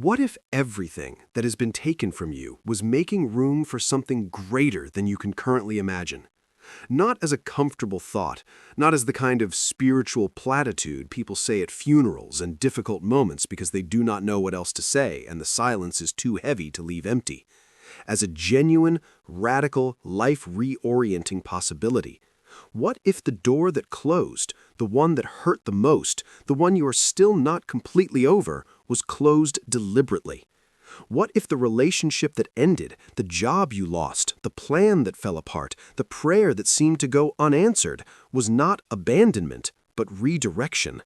What if everything that has been taken from you was making room for something greater than you can currently imagine? Not as a comfortable thought, not as the kind of spiritual platitude people say at funerals and difficult moments because they do not know what else to say and the silence is too heavy to leave empty. As a genuine, radical, life-reorienting possibility. What if the door that closed, the one that hurt the most, the one you are still not completely over, was closed deliberately? What if the relationship that ended, the job you lost, the plan that fell apart, the prayer that seemed to go unanswered, was not abandonment, but redirection?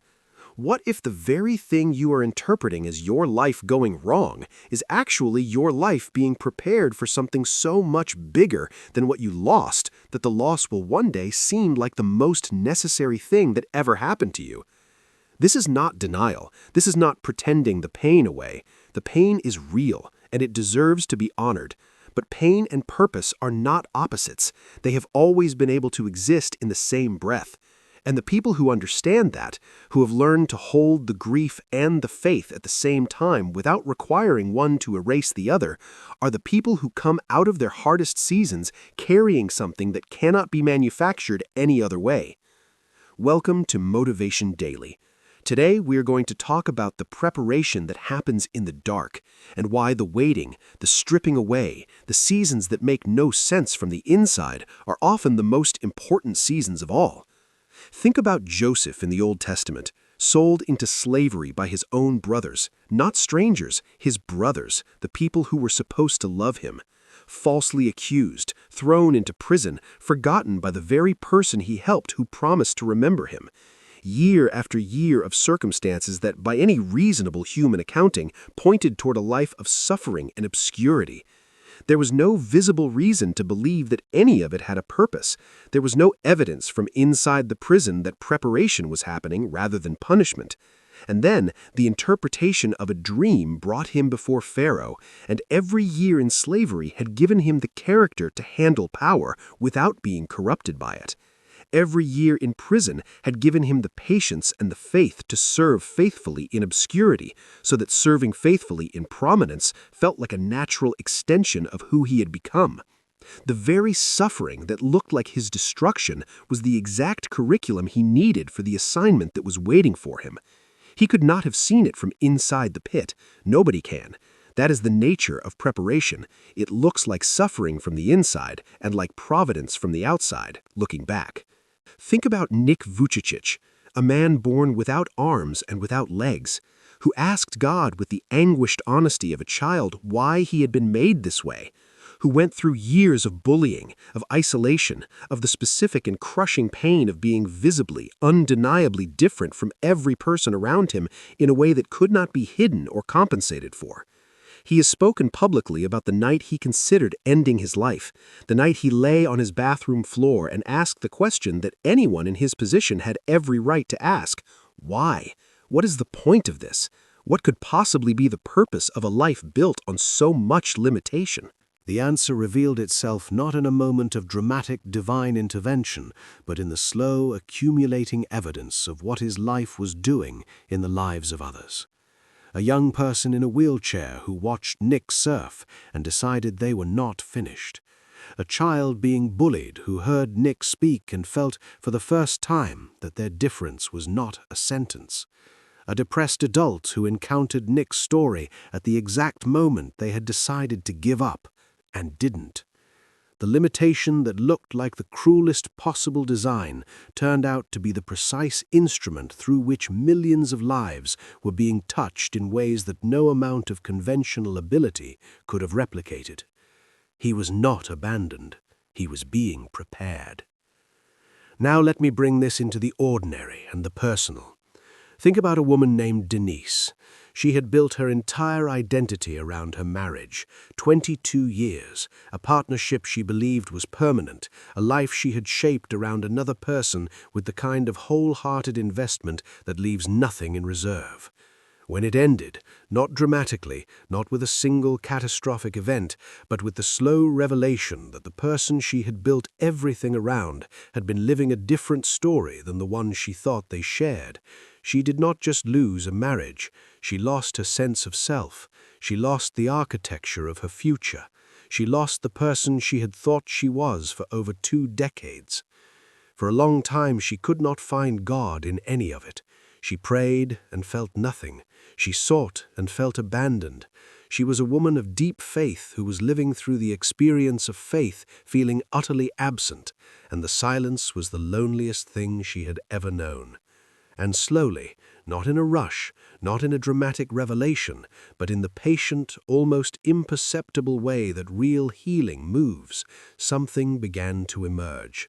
What if the very thing you are interpreting as your life going wrong is actually your life being prepared for something so much bigger than what you lost that the loss will one day seem like the most necessary thing that ever happened to you? This is not denial. This is not pretending the pain away. The pain is real, and it deserves to be honored. But pain and purpose are not opposites. They have always been able to exist in the same breath. And the people who understand that, who have learned to hold the grief and the faith at the same time without requiring one to erase the other, are the people who come out of their hardest seasons carrying something that cannot be manufactured any other way. Welcome to Motivation Daily. Today we are going to talk about the preparation that happens in the dark and why the waiting, the stripping away, the seasons that make no sense from the inside are often the most important seasons of all. Think about Joseph in the Old Testament, sold into slavery by his own brothers, not strangers, his brothers, the people who were supposed to love him. Falsely accused, thrown into prison, forgotten by the very person he helped who promised to remember him. Year after year of circumstances that, by any reasonable human accounting, pointed toward a life of suffering and obscurity. There was no visible reason to believe that any of it had a purpose. There was no evidence from inside the prison that preparation was happening rather than punishment. And then the interpretation of a dream brought him before Pharaoh, and every year in slavery had given him the character to handle power without being corrupted by it. Every year in prison had given him the patience and the faith to serve faithfully in obscurity, so that serving faithfully in prominence felt like a natural extension of who he had become. The very suffering that looked like his destruction was the exact curriculum he needed for the assignment that was waiting for him. He could not have seen it from inside the pit. Nobody can. That is the nature of preparation. It looks like suffering from the inside and like providence from the outside, looking back. Think about Nick Vujicic, a man born without arms and without legs, who asked God with the anguished honesty of a child why he had been made this way, who went through years of bullying, of isolation, of the specific and crushing pain of being visibly, undeniably different from every person around him in a way that could not be hidden or compensated for. He has spoken publicly about the night he considered ending his life, the night he lay on his bathroom floor and asked the question that anyone in his position had every right to ask: why? What is the point of this? What could possibly be the purpose of a life built on so much limitation? The answer revealed itself not in a moment of dramatic divine intervention, but in the slow, accumulating evidence of what his life was doing in the lives of others. A young person in a wheelchair who watched Nick surf and decided they were not finished. A child being bullied who heard Nick speak and felt for the first time that their difference was not a sentence. A depressed adult who encountered Nick's story at the exact moment they had decided to give up and didn't. The limitation that looked like the cruelest possible design turned out to be the precise instrument through which millions of lives were being touched in ways that no amount of conventional ability could have replicated. He was not abandoned. He was being prepared. Now let me bring this into the ordinary and the personal. Think about a woman named Denise. She had built her entire identity around her marriage, 22 years, a partnership she believed was permanent, a life she had shaped around another person with the kind of wholehearted investment that leaves nothing in reserve. When it ended, not dramatically, not with a single catastrophic event, but with the slow revelation that the person she had built everything around had been living a different story than the one she thought they shared, she did not just lose a marriage, She lost her sense of self. She lost the architecture of her future. She lost the person she had thought she was for over 2 decades. For a long time she could not find God in any of it. She prayed and felt nothing. She sought and felt abandoned. She was a woman of deep faith who was living through the experience of faith, feeling utterly absent, and the silence was the loneliest thing she had ever known. And slowly, not in a rush, not in a dramatic revelation, but in the patient, almost imperceptible way that real healing moves, something began to emerge.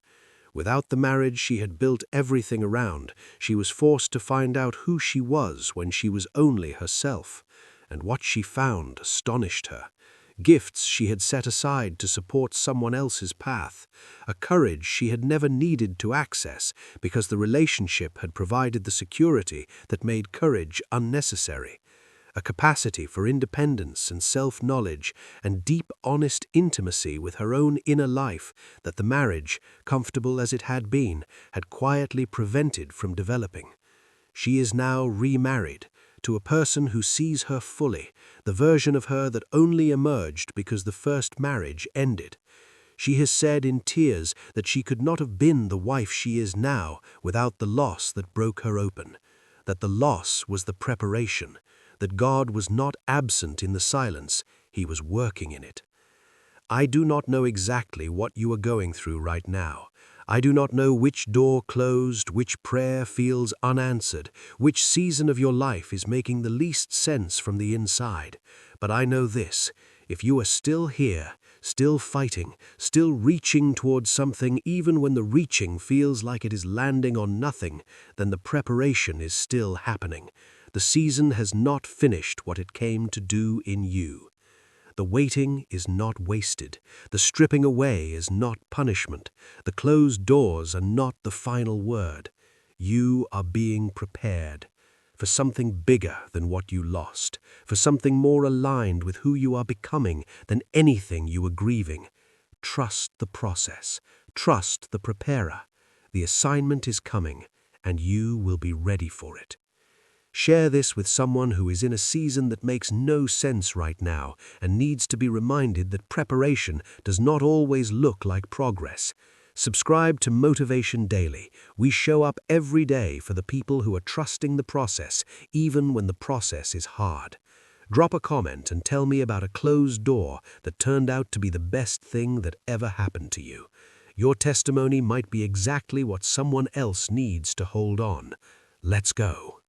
Without the marriage she had built everything around, she was forced to find out who she was when she was only herself. And what she found astonished her. Gifts she had set aside to support someone else's path, a courage she had never needed to access because the relationship had provided the security that made courage unnecessary, a capacity for independence and self-knowledge and deep, honest intimacy with her own inner life that the marriage, comfortable as it had been, had quietly prevented from developing. She is now remarried to a person who sees her fully, the version of her that only emerged because the first marriage ended. She has said in tears that she could not have been the wife she is now without the loss that broke her open, that the loss was the preparation, that God was not absent in the silence, He was working in it. I do not know exactly what you are going through right now. I do not know which door closed, which prayer feels unanswered, which season of your life is making the least sense from the inside. But I know this: if you are still here, still fighting, still reaching towards something even when the reaching feels like it is landing on nothing, then the preparation is still happening. The season has not finished what it came to do in you. The waiting is not wasted. The stripping away is not punishment. The closed doors are not the final word. You are being prepared for something bigger than what you lost, for something more aligned with who you are becoming than anything you were grieving. Trust the process. Trust the preparer. The assignment is coming, and you will be ready for it. Share this with someone who is in a season that makes no sense right now and needs to be reminded that preparation does not always look like progress. Subscribe to Motivation Daily. We show up every day for the people who are trusting the process, even when the process is hard. Drop a comment and tell me about a closed door that turned out to be the best thing that ever happened to you. Your testimony might be exactly what someone else needs to hold on. Let's go.